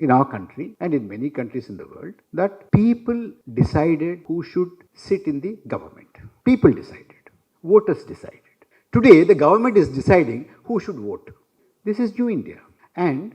in our country and in many countries in the world that people decided who should sit in the government. People decided. Voters decided. Today, the government is deciding who should vote. This is New India. And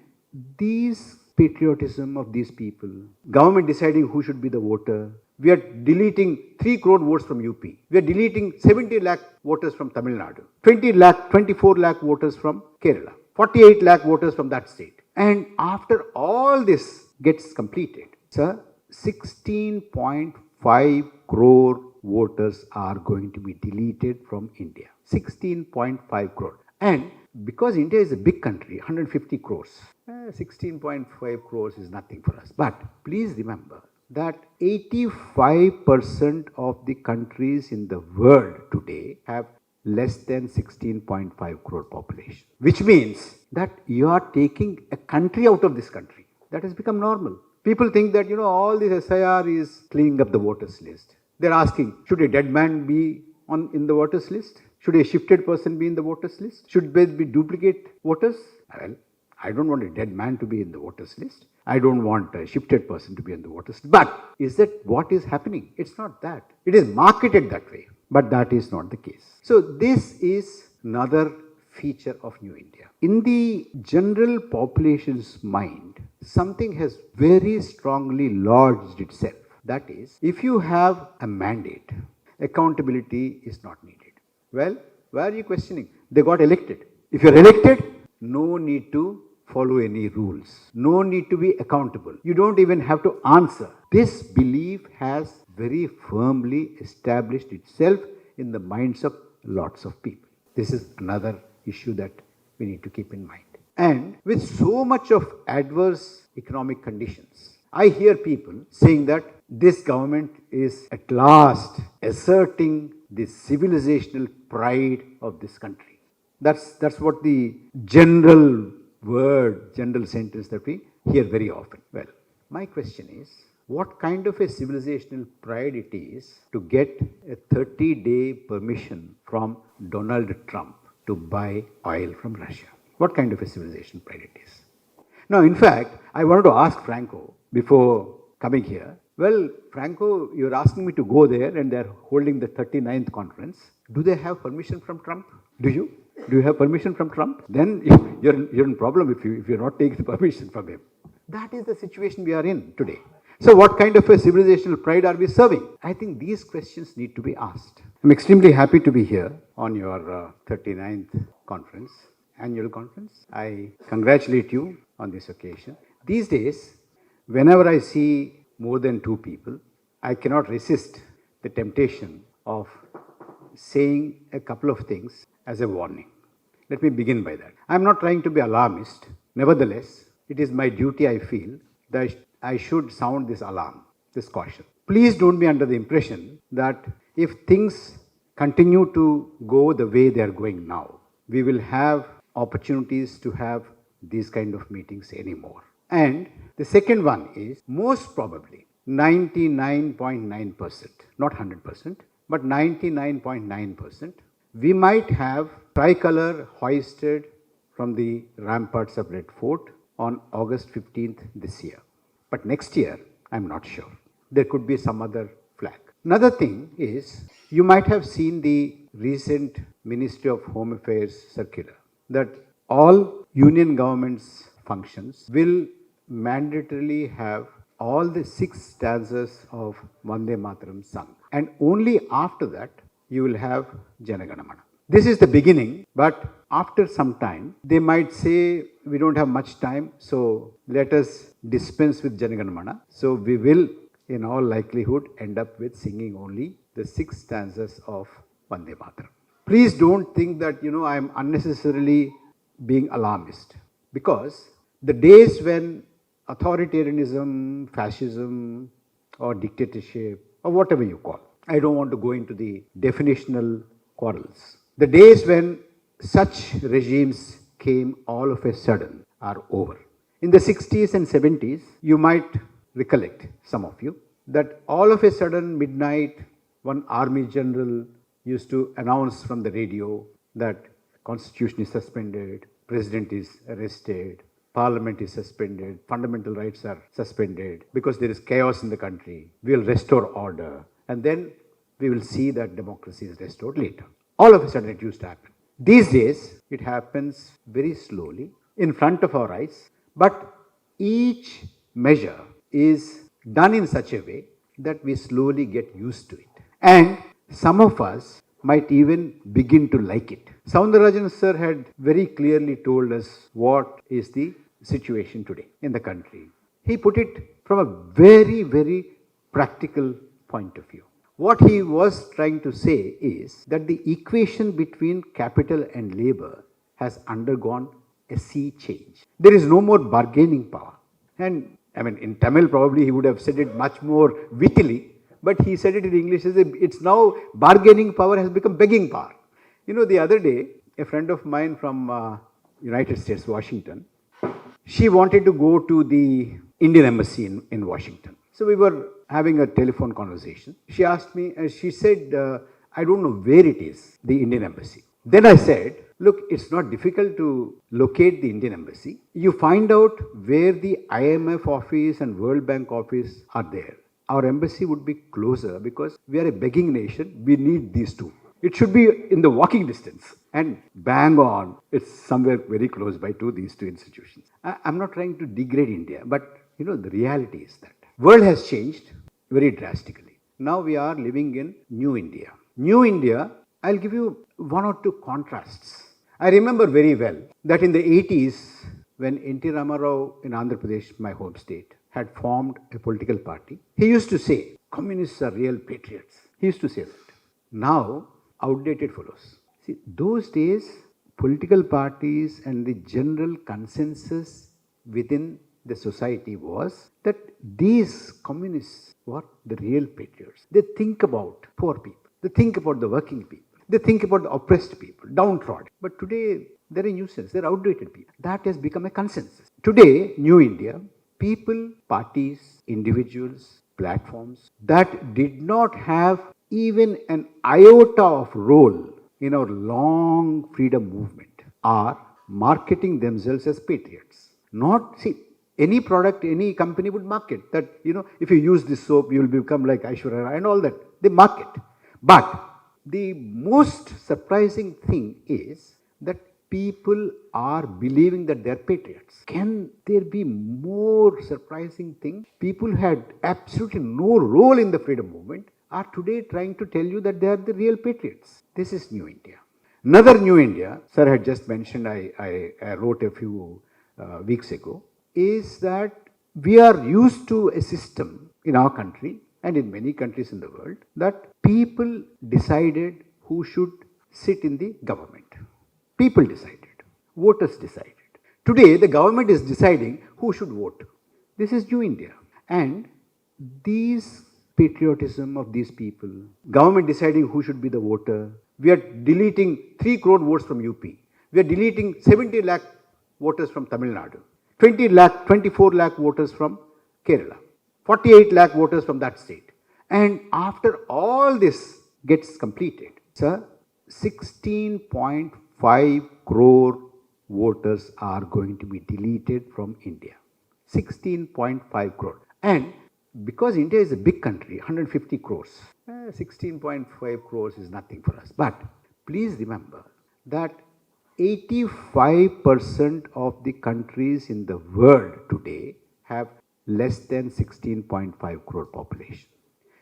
these patriotism of these people, government deciding who should be the voter, we are deleting 3 crore votes from UP. We are deleting 70 lakh voters from Tamil Nadu, 24 lakh voters from Kerala, 48 lakh voters from that state. And after all this gets completed, sir, 16.5 crore voters are going to be deleted from India. 16.5 crore. And because India is a big country, 150 crores, 16.5 crores is nothing for us. But please remember that 85% of the countries in the world today have less than 16.5 crore population, which means that you are taking a country out of this country. That has become normal. People think that, all this SIR is cleaning up the voters list. They're asking, should a dead man be in the voters list? Should a shifted person be in the voters list? Should there be duplicate voters? Well, I don't want a dead man to be in the voters list. I don't want a shifted person to be in the voters list. But is that what is happening? It's not that. It is marketed that way. But that is not the case. So this is another feature of New India. In the general population's mind, something has very strongly lodged itself. That is, if you have a mandate, accountability is not needed. Well, why are you questioning? They got elected. If you're elected, no need to follow any rules. No need to be accountable. You don't even have to answer. This belief has very firmly established itself in the minds of lots of people. This is another issue that we need to keep in mind. And with so much of adverse economic conditions, I hear people saying that this government is at last asserting the civilizational pride of this country. That's what the general sentence that we hear very often. Well, my question is, what kind of a civilizational pride it is to get a 30-day permission from Donald Trump to buy oil from Russia? What kind of a civilizational pride it is? Now, in fact, I wanted to ask Franco before coming here. Well, Franco, you're asking me to go there and they're holding the 39th conference. Do they have permission from Trump? Do you? Do you have permission from Trump? Then you're in problem if you're not taking the permission from him. That is the situation we are in today. So what kind of a civilizational pride are we serving? I think these questions need to be asked. I'm extremely happy to be here on your 39th conference, annual conference. I congratulate you on this occasion. These days, whenever I see more than 2 people, I cannot resist the temptation of saying a couple of things as a warning. Let me begin by that. I'm not trying to be alarmist. Nevertheless, it is my duty, I feel, that I should sound this alarm, this caution. Please don't be under the impression that if things continue to go the way they are going now, we will have opportunities to have these kind of meetings anymore. And the second one is, most probably 99.9%, not 100%, but 99.9%, we might have tricolor hoisted from the ramparts of Red Fort on August 15th this year. But next year, I'm not sure. There could be some other flag. Another thing is, you might have seen the recent Ministry of Home Affairs circular that all union governments' functions will mandatorily have all the 6 stanzas of Vande Mataram sung. And only after that, you will have Jana Gana Mana. This is the beginning, but after some time, they might say, we don't have much time, so let us dispense with Jana Gana Mana. So we will, in all likelihood, end up with singing only the 6 stanzas of Vande Mataram. Please don't think that, I am unnecessarily being alarmist, because the days when authoritarianism, fascism, or dictatorship, or whatever you call, I don't want to go into the definitional quarrels. The days when such regimes came all of a sudden are over. In the 60s and 70s, you might recollect, some of you, that all of a sudden midnight, one army general used to announce from the radio that constitution is suspended, president is arrested, Parliament is suspended, fundamental rights are suspended because there is chaos in the country. We will restore order. And then we will see that democracy is restored later. All of a sudden it used to happen. These days, it happens very slowly in front of our eyes, but each measure is done in such a way that we slowly get used to it. And some of us might even begin to like it. Soundarajan sir had very clearly told us what is the situation today in the country. He put it from a very, very practical point of view. What he was trying to say is that the equation between capital and labor has undergone a sea change. There is no more bargaining power. And I mean, in Tamil probably he would have said it much more wittily, but he said it in English. It's now bargaining power has become begging power. You know, the other day, a friend of mine from United States, Washington, she wanted to go to the Indian embassy in Washington. So we were having a telephone conversation. She asked me, she said, I don't know where it is, the Indian embassy. Then I said, look, it's not difficult to locate the Indian embassy. You find out where the IMF office and World Bank office are there. Our embassy would be closer because we are a begging nation. We need these two. It should be in the walking distance. And bang on, it's somewhere very close by to these two institutions. I'm not trying to degrade India, but you know, the reality is that world has changed very drastically. Now we are living in New India. New India, I'll give you one or two contrasts. I remember very well that in the 80s, when N.T. Ramarao in Andhra Pradesh, my home state, had formed a political party, he used to say, communists are real patriots. He used to say that. Now, outdated follows. See, those days, political parties and the general consensus within the society was that these communists were the real patriots. They think about poor people. They think about the working people. They think about the oppressed people, downtrodden. But today, they're a nuisance. They're outdated people. That has become a consensus. Today, New India, people, parties, individuals, platforms that did not have even an iota of role in our long freedom movement are marketing themselves as patriots. Not, see, any product, any company would market that, you know, if you use this soap, you will become like Aishwarya Rai and all that. They market. But the most surprising thing is that people are believing that they're patriots. Can there be more surprising thing? People had absolutely no role in the freedom movement are today trying to tell you that they are the real patriots. This is New India. Another New India, sir had just mentioned, I wrote a few weeks ago, is that we are used to a system in our country and in many countries in the world that people decided who should sit in the government. People decided. Voters decided. Today, the government is deciding who should vote. This is New India. And these patriotism of these people, government deciding who should be the voter. We are deleting 3 crore votes from UP. We are deleting 70 lakh voters from Tamil Nadu. 24 lakh voters from Kerala. 48 lakh voters from that state. And after all this gets completed, sir, 16.5 crore voters are going to be deleted from India. 16.5 crore. And because India is a big country, 150 crores, 16.5 crores is nothing for us. But please remember that 85% of the countries in the world today have less than 16.5 crore population,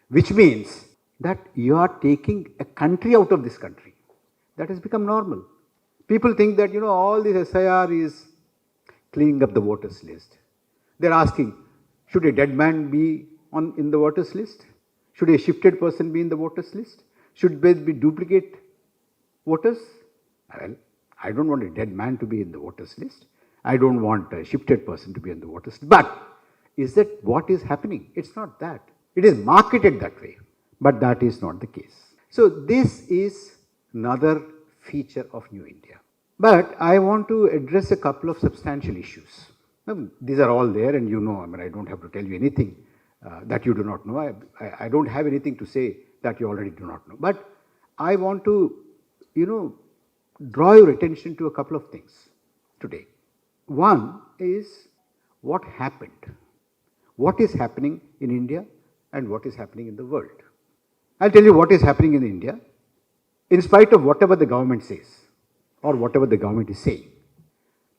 which means that you are taking a country out of this country. That has become normal. People think that, you know, all this SIR is cleaning up the voters list. They're asking, should a dead man be in the voters list? Should a shifted person be in the voters list? Should there be duplicate voters? Well, I don't want a dead man to be in the voters list. I don't want a shifted person to be in the voters list. But is that what is happening? It's not that. It is marketed that way. But that is not the case. So this is another feature of New India. But I want to address a couple of substantial issues. These are all there, and you know, I mean, I don't have to tell you anything that you do not know. I don't have anything to say that you already do not know. But I want to, you know, draw your attention to a couple of things today. One is what happened, what is happening in India and what is happening in the world. I'll tell you what is happening in India in spite of whatever the government says or whatever the government is saying.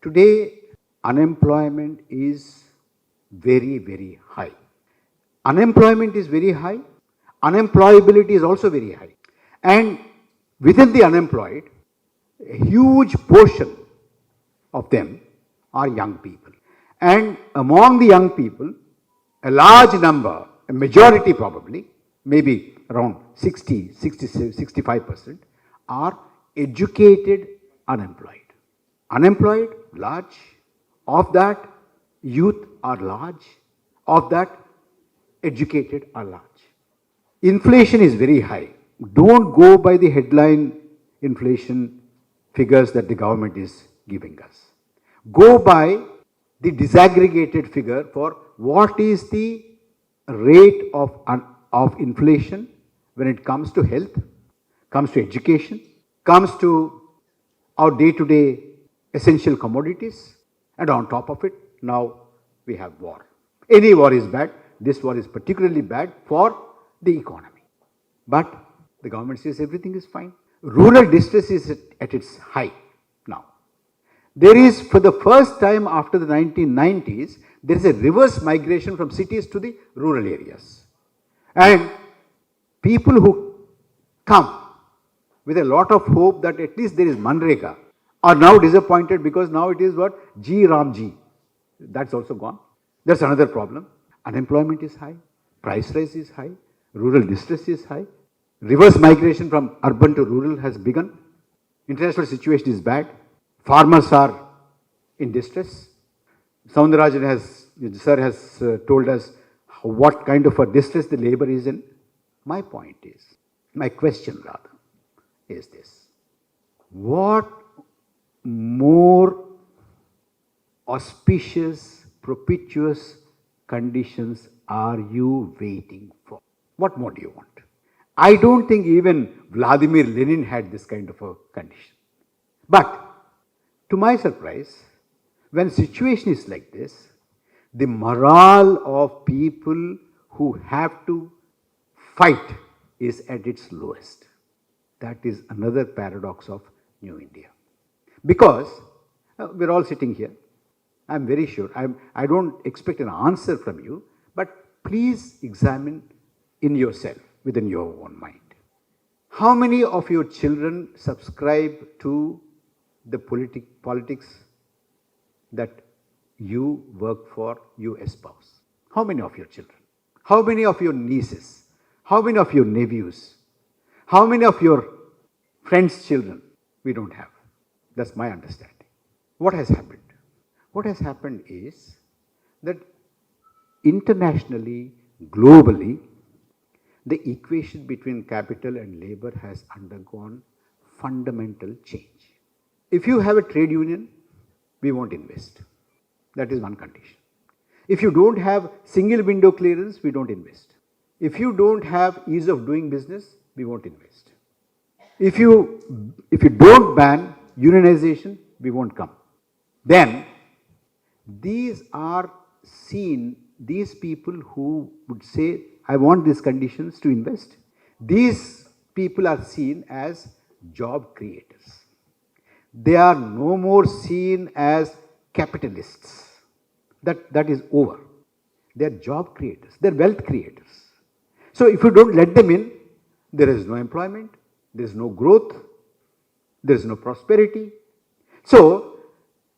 Today, unemployment is very, very high. Unemployment is very high. Unemployability is also very high. And within the unemployed, a huge portion of them are young people. And among the young people, a large number, a majority probably, maybe around 60, 65% are educated unemployed. Unemployed, large. Of that, youth are large. Of that, educated are large. Inflation is very high. Don't go by the headline inflation figures that the government is giving us. Go by the disaggregated figure for what is the rate of inflation when it comes to health, comes to education, comes to our day-to-day essential commodities, and on top of it, now we have war. Any war is bad. This war is particularly bad for the economy. But the government says everything is fine. Rural distress is at its height now. There is, for the first time after the 1990s, there is a reverse migration from cities to the rural areas. And people who come with a lot of hope that at least there is Manrega are now disappointed because now it is what? G Ram G. That's also gone. That's another problem. Unemployment is high, price rise is high, rural distress is high, reverse migration from urban to rural has begun, international situation is bad, farmers are in distress. Soundarajan has told us what kind of a distress the labor is in. My point is, my question rather, is this. What more auspicious, propitious conditions are you waiting for? What more do you want? I don't think even Vladimir Lenin had this kind of a condition. But to my surprise, when situation is like this, the morale of people who have to fight is at its lowest. That is another paradox of New India. Because we're all sitting here. I'm very sure. I don't expect an answer from you, but please examine in yourself, within your own mind. How many of your children subscribe to the politics that you work for, you espouse? How many of your children? How many of your nieces? How many of your nephews? How many of your friends' children? We don't have. That's my understanding. What has happened? What has happened is that internationally, globally, the equation between capital and labor has undergone fundamental change. If you have a trade union, we won't invest. That is one condition. If you don't have single window clearance, we don't invest. If you don't have ease of doing business, we won't invest. If you don't ban unionization, we won't come. Then these are seen, these people who would say, I want these conditions to invest, these people are seen as job creators. They are no more seen as capitalists. That is over. They are job creators, they are wealth creators. So if you don't let them in, there is no employment, there is no growth, there is no prosperity. So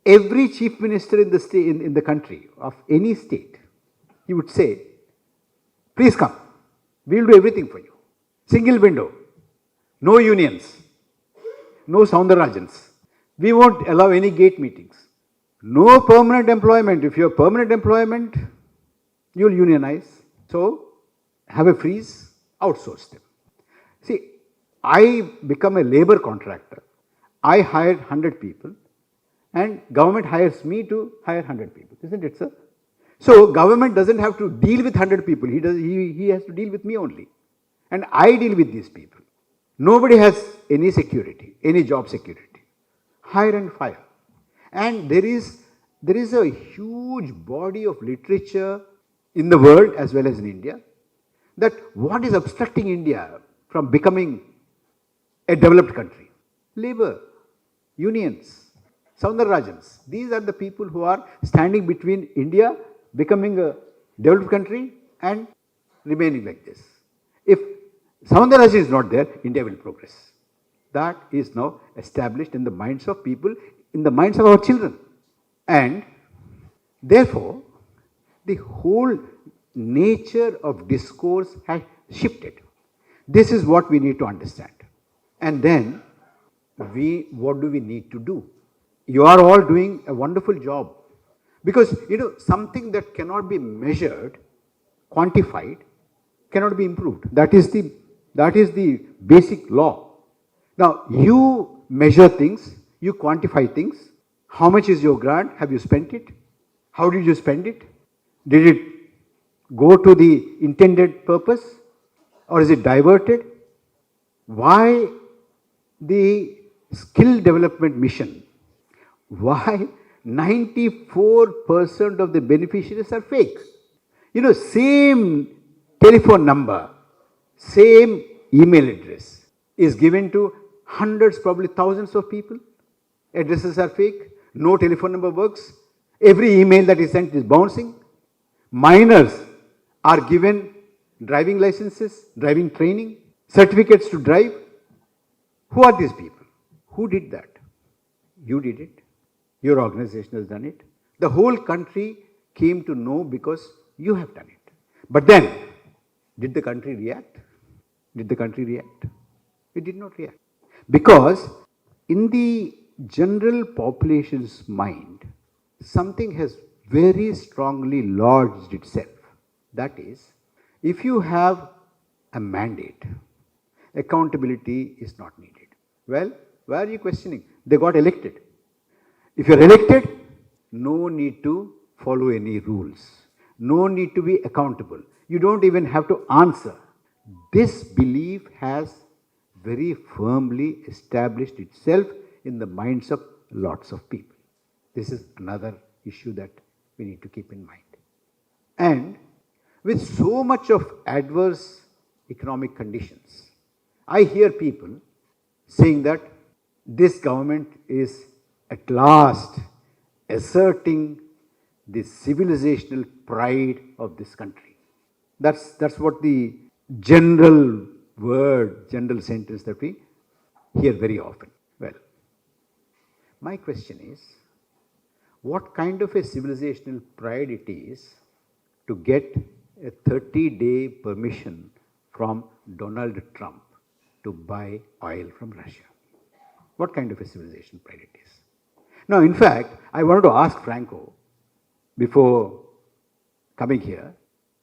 every chief minister in the state, in the country of any state, he would say, please come, we will do everything for you. Single window, no unions, no Soundarajans. We won't allow any gate meetings. No permanent employment. If you have permanent employment, you will unionize. So have a freeze, outsource them. See, I become a labor contractor. I hired 100 people and government hires me to hire 100 people. Isn't it, sir? So government doesn't have to deal with 100 people. He has to deal with me only. And I deal with these people. Nobody has any security, any job security. Hire and fire. And there is There is a huge body of literature in the world as well as in India that what is obstructing India from becoming a developed country? Labor, unions, Soundarrajans. These are the people who are standing between India becoming a developed country and remaining like this. If Soundarrajan is not there, India will progress. That is now established in the minds of people, in the minds of our children. And therefore, the whole nature of discourse has shifted. This is what we need to understand. And then, what do we need to do? You are all doing a wonderful job. Because, something that cannot be measured, quantified, cannot be improved. That is the basic law. Now, you measure things, you quantify things. How much is your grant? Have you spent it? How did you spend it? Did it go to the intended purpose? Or is it diverted? Why the skill development mission? Why 94% of the beneficiaries are fake? Same telephone number, same email address is given to hundreds, probably thousands of people. Addresses are fake. No telephone number works. Every email that is sent is bouncing. Minors are given driving licenses, driving training, certificates to drive. Who are these people? Who did that? You did it. Your organization has done it. The whole country came to know because you have done it. But then, did the country react? Did the country react? It did not react. Because in the general population's mind, something has very strongly lodged itself. That is, if you have a mandate, accountability is not needed. Well, why are you questioning? They got elected. If you're elected, no need to follow any rules. No need to be accountable. You don't even have to answer. This belief has very firmly established itself in the minds of lots of people. This is another issue that we need to keep in mind. And with so much of adverse economic conditions, I hear people saying that this government is at last asserting the civilizational pride of this country. That's what the general word, general sentence that we hear very often. Well, my question is, what kind of a civilizational pride it is to get a 30-day permission from Donald Trump to buy oil from Russia? What kind of a civilization pride it is? Now, in fact, I wanted to ask Franco before coming here.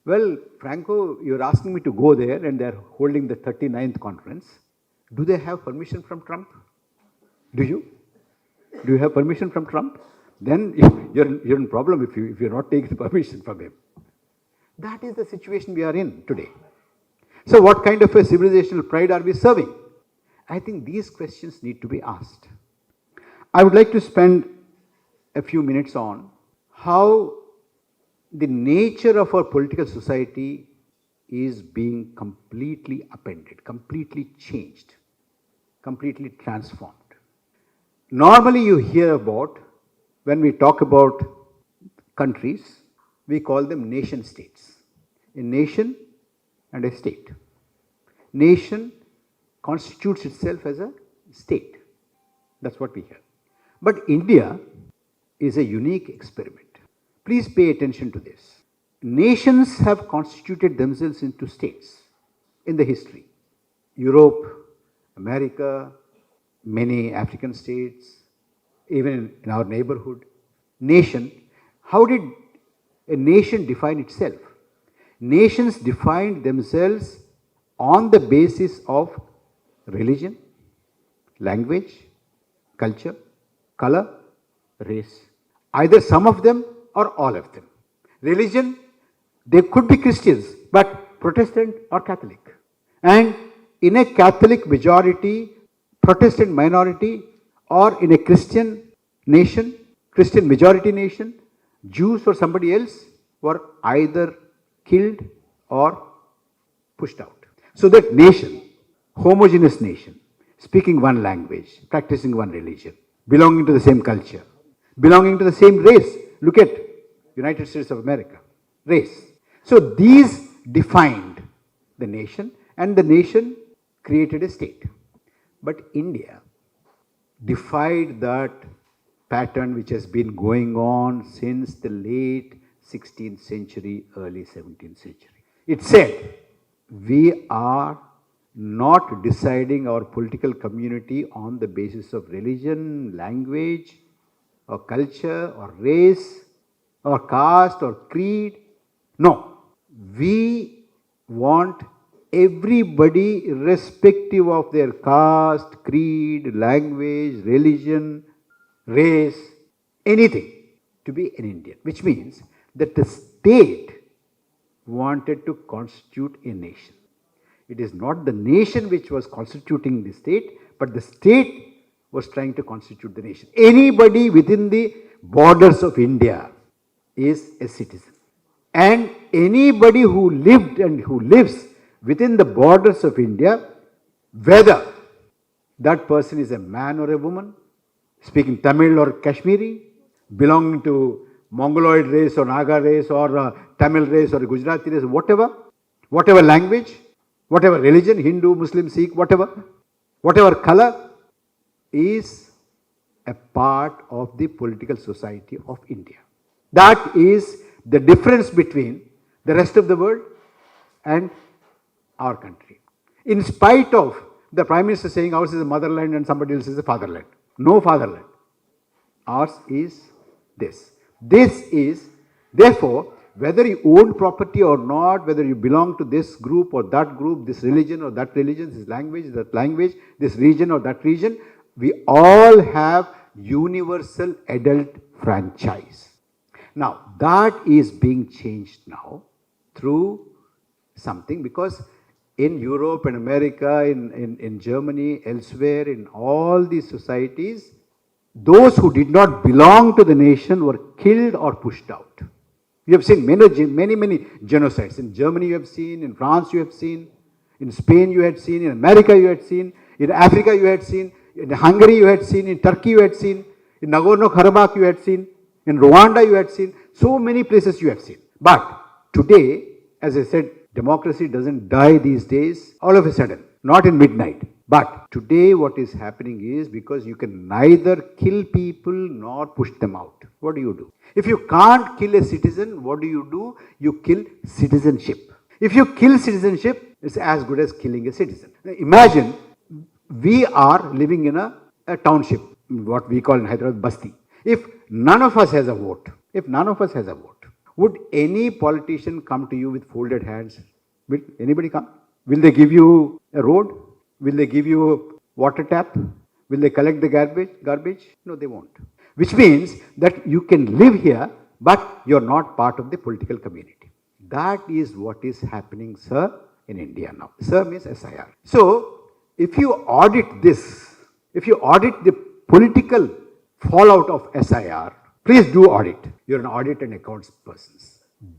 Well, Franco, you're asking me to go there and they're holding the 39th conference. Do they have permission from Trump? Do you? Do you have permission from Trump? Then you're in problem if you're not taking the permission from him. That is the situation we are in today. So what kind of a civilizational pride are we serving? I think these questions need to be asked. I would like to spend a few minutes on how the nature of our political society is being completely upended, completely changed, completely transformed. Normally you hear about, when we talk about countries, we call them nation states. A nation and a state. Nation constitutes itself as a state. That's what we hear. But India is a unique experiment. Please pay attention to this. Nations have constituted themselves into states in the history. Europe, America, many African states, even in our neighborhood. Nation, how did a nation define itself? Nations defined themselves on the basis of religion, language, culture, color, race. Either some of them or all of them. Religion, they could be Christians, but Protestant or Catholic. And in a Catholic majority, Protestant minority, or in a Christian nation, Christian majority nation, Jews or somebody else were either killed or pushed out. So that nation, homogeneous nation, speaking one language, practicing one religion, belonging to the same culture, belonging to the same race. Look at United States of America, race. So these defined the nation, and the nation created a state. But India defied that pattern which has been going on since the late 16th century, early 17th century. It said, we are not deciding our political community on the basis of religion, language, or culture, or race, or caste, or creed. No, we want everybody, irrespective of their caste, creed, language, religion, race, anything, to be an Indian. Which means that the state wanted to constitute a nation. It is not the nation which was constituting the state, but the state was trying to constitute the nation. Anybody within the borders of India is a citizen. And anybody who lived and who lives within the borders of India, whether that person is a man or a woman, speaking Tamil or Kashmiri, belonging to Mongoloid race or Naga race or Tamil race or Gujarati race, whatever language, whatever religion, Hindu, Muslim, Sikh, whatever color, is a part of the political society of India. That is the difference between the rest of the world and our country. In spite of the Prime Minister saying ours is a motherland and somebody else is a fatherland. No fatherland. Ours is this. This is, therefore, whether you own property or not, whether you belong to this group or that group, this religion or that religion, this language, that language, this region or that region, we all have universal adult franchise. Now, that is being changed now through something, because in Europe and America, in Germany, elsewhere, in all these societies, those who did not belong to the nation were killed or pushed out. You have seen many genocides. In Germany you have seen, in France you have seen, in Spain you had seen, in America you had seen, in Africa you had seen, in Hungary you had seen, in Turkey you had seen, in Nagorno-Karabakh you had seen, in Rwanda you had seen, so many places you have seen. But today, as I said, democracy doesn't die these days all of a sudden, not in midnight. But today what is happening is, because you can neither kill people nor push them out. What do you do? If you can't kill a citizen, what do? You kill citizenship. If you kill citizenship, it's as good as killing a citizen. Now imagine we are living in a township, what we call in Hyderabad Basti. If none of us has a vote, would any politician come to you with folded hands? Will anybody come? Will they give you a road? Will they give you a water tap? Will they collect the garbage? No, they won't. Which means that you can live here, but you're not part of the political community. That is what is happening, sir, in India now. Sir means SIR. So, if you audit this, if you audit the political fallout of SIR, please do audit. You're an audit and accounts person.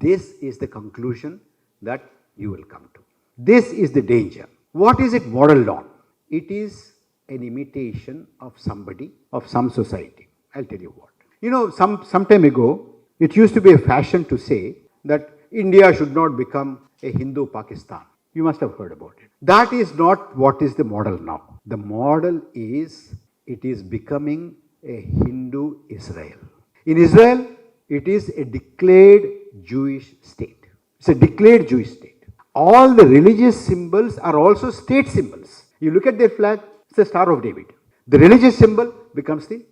This is the conclusion that you will come to. This is the danger. What is it modeled on? It is an imitation of somebody, of some society. I'll tell you what. You know, some time ago, it used to be a fashion to say that India should not become a Hindu Pakistan. You must have heard about it. That is not what is the model now. The model is, it is becoming a Hindu Israel. In Israel, it is a declared Jewish state. It's a declared Jewish state. All the religious symbols are also state symbols. You look at their flag, it's the Star of David. The religious symbol becomes the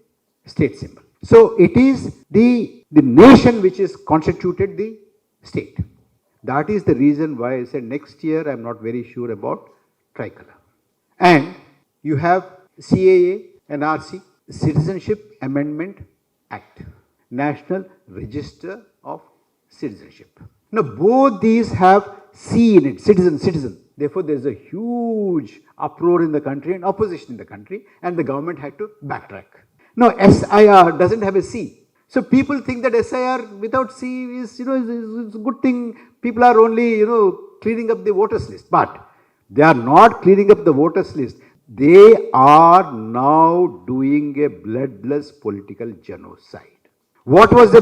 state symbol. So it is the nation which is constituted the state. That is the reason why I said next year I am not very sure about tricolor. And you have CAA and RC, Citizenship Amendment Act, National Register of Citizenship. Now both these have C in it, citizen. Therefore there is a huge uproar in the country and opposition in the country, and the government had to backtrack. Now SIR doesn't have a C. So people think that SIR without C is, is a good thing. People are only, cleaning up the voters list. But they are not cleaning up the voters list. They are now doing a bloodless political genocide. What was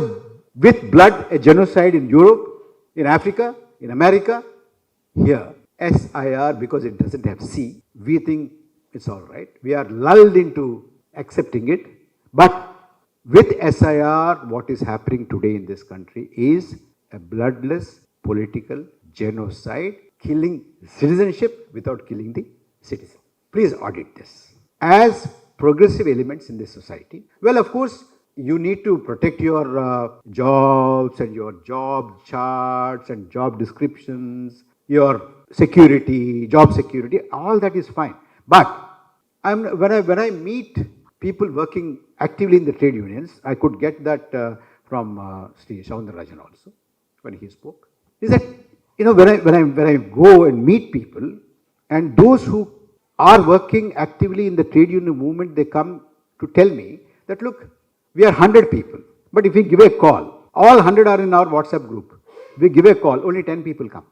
with blood a genocide in Europe, in Africa, in America? Here, SIR, because it doesn't have C, we think it's all right. We are lulled into accepting it. But with SIR, what is happening today in this country is a bloodless political genocide, killing citizenship without killing the citizen. Please audit this. As progressive elements in this society, well, of course, you need to protect your jobs and your job charts and job descriptions, your security, job security, all that is fine. But when I meet people working actively in the trade unions, I could get that from Sri Soundarajan also, when he spoke. He said, when I go and meet people, and those who are working actively in the trade union movement, they come to tell me that, look, we are 100 people, but if we give a call, all 100 are in our WhatsApp group. We give a call, only 10 people come.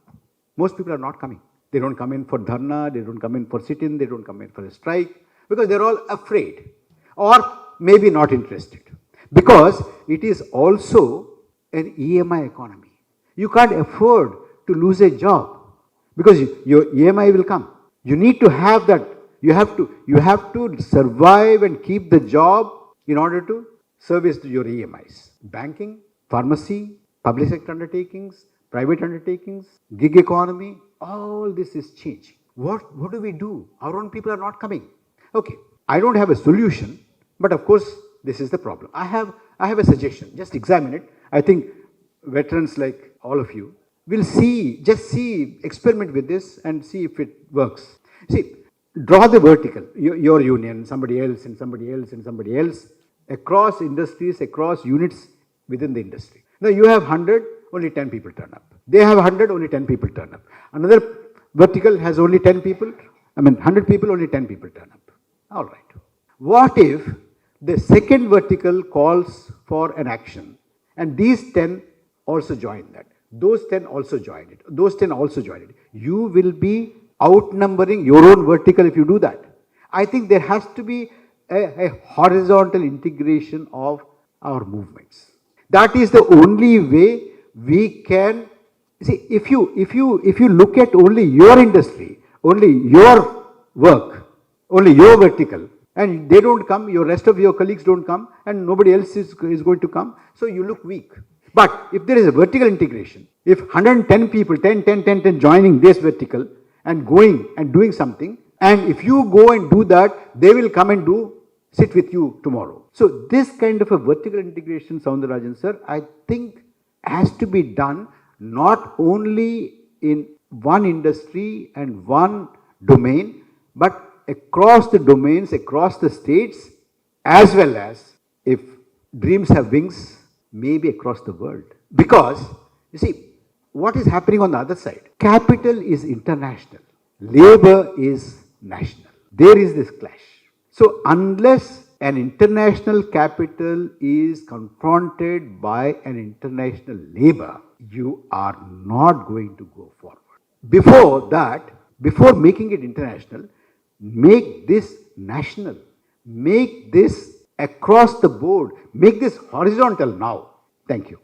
Most people are not coming. They don't come in for dharna, they don't come in for sit-in, they don't come in for a strike, because they're all afraid or maybe not interested. Because it is also an EMI economy. You can't afford to lose a job because your EMI will come. You need to have that. You have to survive and keep the job in order to service your EMIs. Banking, pharmacy, public sector undertakings, private undertakings, gig economy, all this is changing. What do we do? Our own people are not coming. Okay, I don't have a solution, but of course, this is the problem. I have a suggestion. Just examine it. I think veterans like all of you will experiment with this and see if it works. See, draw the vertical, your union, somebody else and somebody else and somebody else, across industries, across units within the industry. Now you have 100, only 10 people turn up. They have 100, only 10 people turn up. Another vertical has only 10 people, 100 people, only 10 people turn up. All right. What if the second vertical calls for an action and these 10 also join that? Those 10 also join it. Those 10 also join it. You will be outnumbering your own vertical if you do that. I think there has to be a horizontal integration of our movements. That is the only way we can see. If you look at only your industry, only your work, only your vertical, and they don't come, your rest of your colleagues don't come, and nobody else is going to come, so you look weak. But if there is a vertical integration, if 110 people, 10 joining this vertical and going and doing something, and if you go and do that, they will come and sit with you tomorrow. So this kind of a vertical integration, Soundarajan sir, I think has to be done not only in one industry and one domain, but across the domains, across the states, as well as, if dreams have wings, maybe across the world. Because, you see, what is happening on the other side? Capital is international. Labor is national. There is this clash. So unless an international capital is confronted by an international labor, you are not going to go forward. Before that, before making it international, make this national. Make this across the board. Make this horizontal now. Thank you.